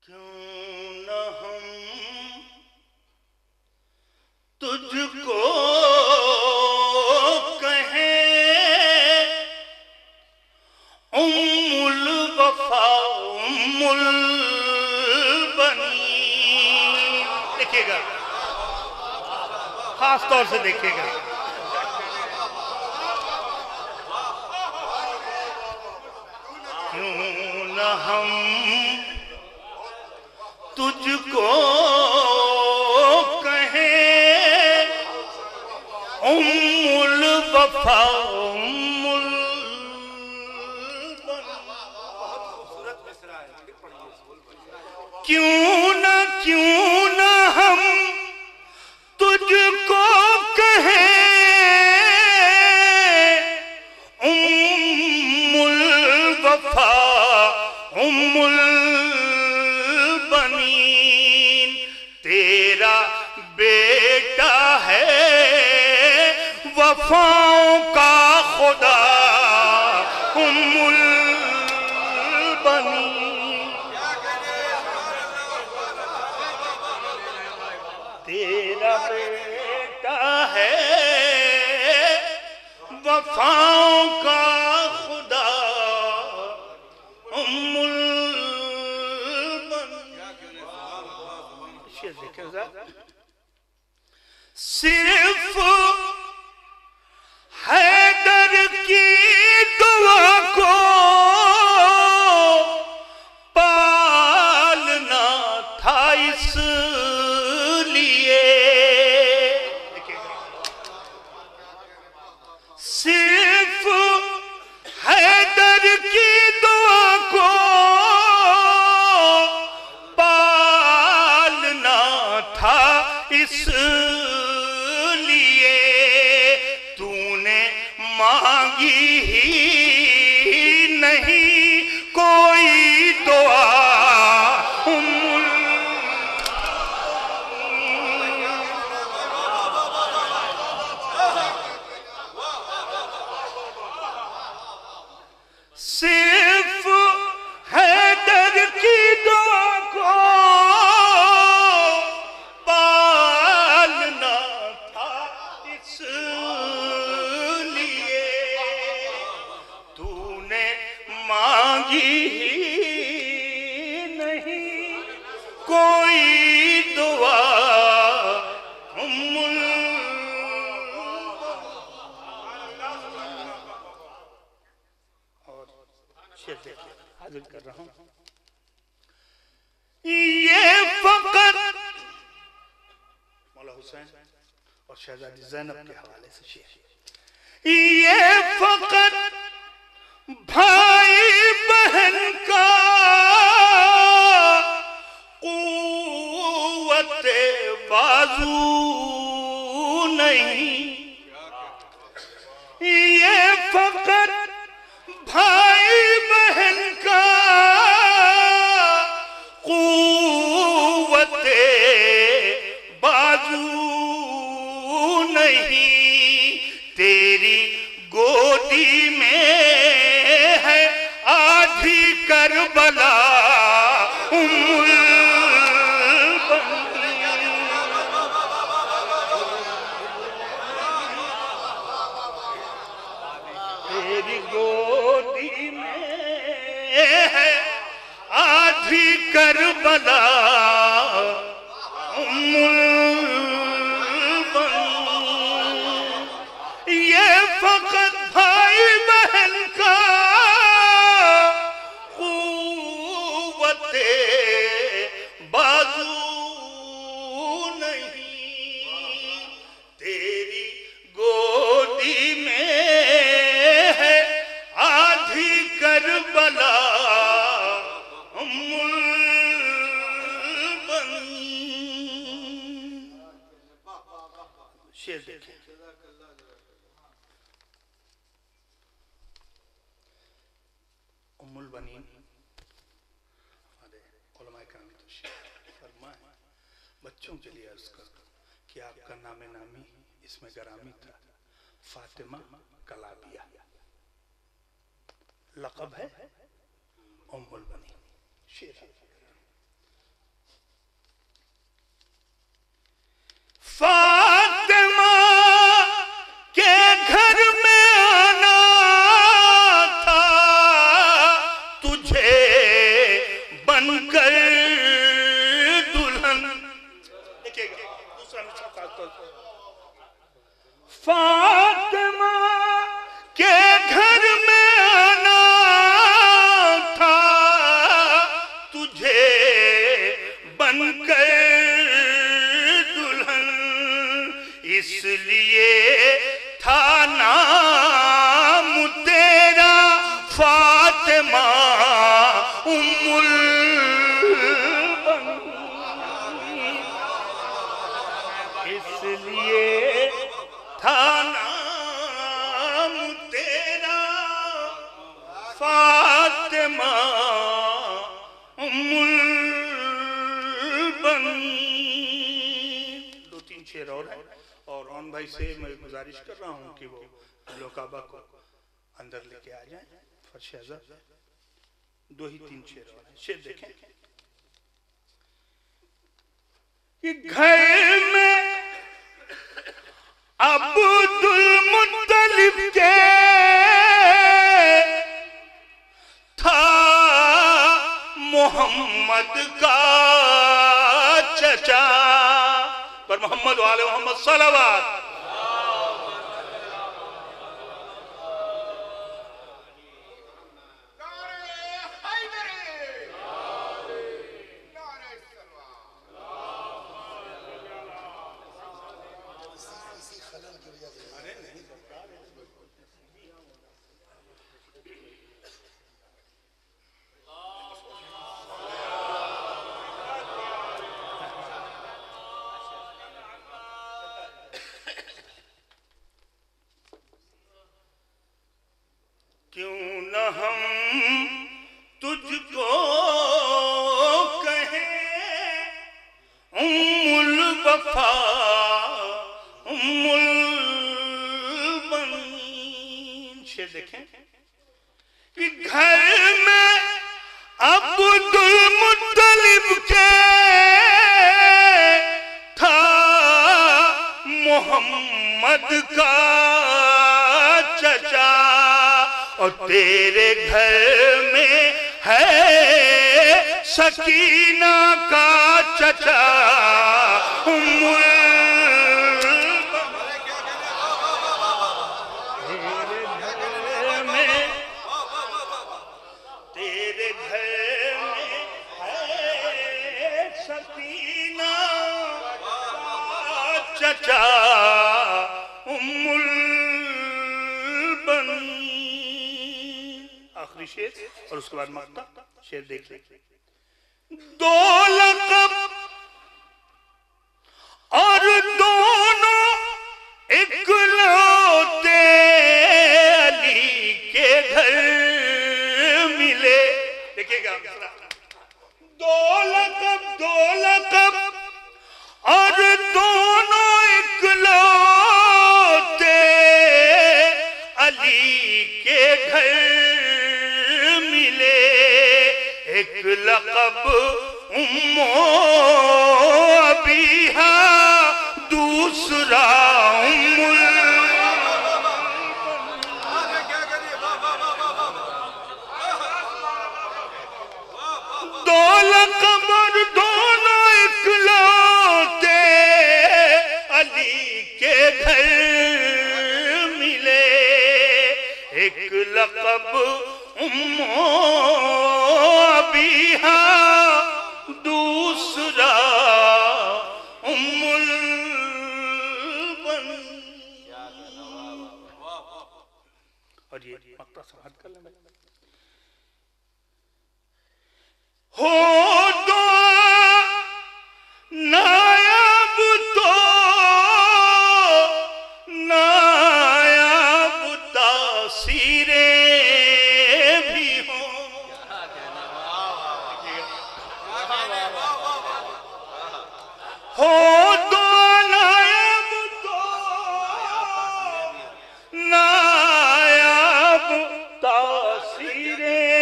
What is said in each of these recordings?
کیوں نہ ہم تجھ کو کہیں ام الوفا ام البنین. دیکھیے گا خاص طور سے دیکھیے گا. کیوں نہ ہم تجھ کو کہیں ام الوفا ام البنین. کیوں نہ ہم تجھ کو کہیں ام الوفا ام البنین. تیرا بیٹا ہے وفاؤں کا خدا ام البنین. تیرا بیٹا ہے وفاؤں کا خدا ام البنین. صرف حیدر کی دعا کو پالنا تھا اس لیے. صرف حیدر کی دعا کو پالنا تھا اس لیے. تو نے مانگی ہی نہیں کوئی دعا ام صرف حیدر کی دعا کو پالنا تھا اس لیے. تو نے مانگی ہی نہیں کوئی دعا ام حاضر کر رہا ہوں. یہ فقط مولا حسین اور شہزادی زینب کے حوالے سے شعر. یہ فقط بھائی بہن کا قوت بازو نہیں. یہ فقط بھائی بہن کا قوت بازو نہیں. تیری گودی میں ہے آدھی کربلا ام البنین. تیری گودی میں ہے آدھی کربلا ام البنین. یہ فقط بھائی بہن کا قوت بازو نہیں. تیری گودی میں ہے آدھی کربلا ام البنین. شعر دیکھیں. ام البنین ہمارے علماء کرام تو شعر فرمائیں بچوں کے لیے عرض کر کہ آپ کا نام نامی اس میں گرامی تھا فاطمہ کلابیہ. لقب ہے ام البنین. شعر بن کر دلہن. دیکھئے گا دوسرا مصرع خاص طور پر فاطمہ کے گھر میں آنا تھا تجھے بن کر دلہن، اس لیے تھا نام تیرا فاطمہ ام البنین، اس لیے تھا نام تیرا فاطمہ ام البنین. دو تین شعر اور ہیں، اور رون بھائی سے میں گزارش کر رہا ہوں کہ وہ لو کعبہ کو اندر لے کے آ جائیں. فرش اعظم دو ہی تین شعر اور ہیں. شعر دیکھیں کہ گھر میں عبد المطلب کے تھا محمد کا چچا، پر محمد وآل محمد صلوات. کیوں نہ ہم تجھ کو کہیں ام الوفا ام البنین. شعر دیکھیں کہ گھر میں عبد المطلب کے تھا محمد کا چچا، اور تیرے گھر میں ہے سکینہ کا چچا ام تیرے گھر میں ہے سکینہ کا چچا ام البنین. آخری شعر اور اس کے بعد مقطع. شعر دیکھ لیں. دو لقب اور دونوں اکلوتے علی کے گھر ملے. دیکھئے گا دو لقب اور دونوں اکلوتے علی کے گھر ملے. ایک لقب ام ابیہا، دوسرا ام دو لقب اور دونوں اکلوتے علی کے گھر ملے. ایک لقب ام ابیہا، دوسرا ام البنین. اور یہ مقطع سماعت کر لیں. ہو دعا نائب تو نائب تاثیریں بھی ہوں. ہو دعا نائب تو نائب تاثیریں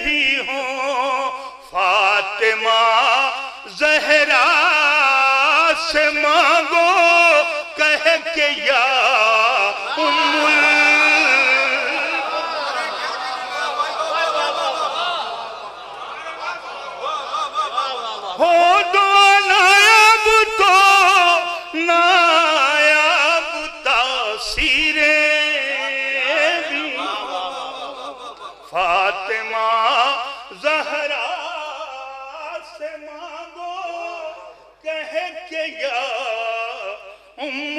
بھی ہوں. فاطمہ زہرا سے مانگو کہہ کے یا ام ام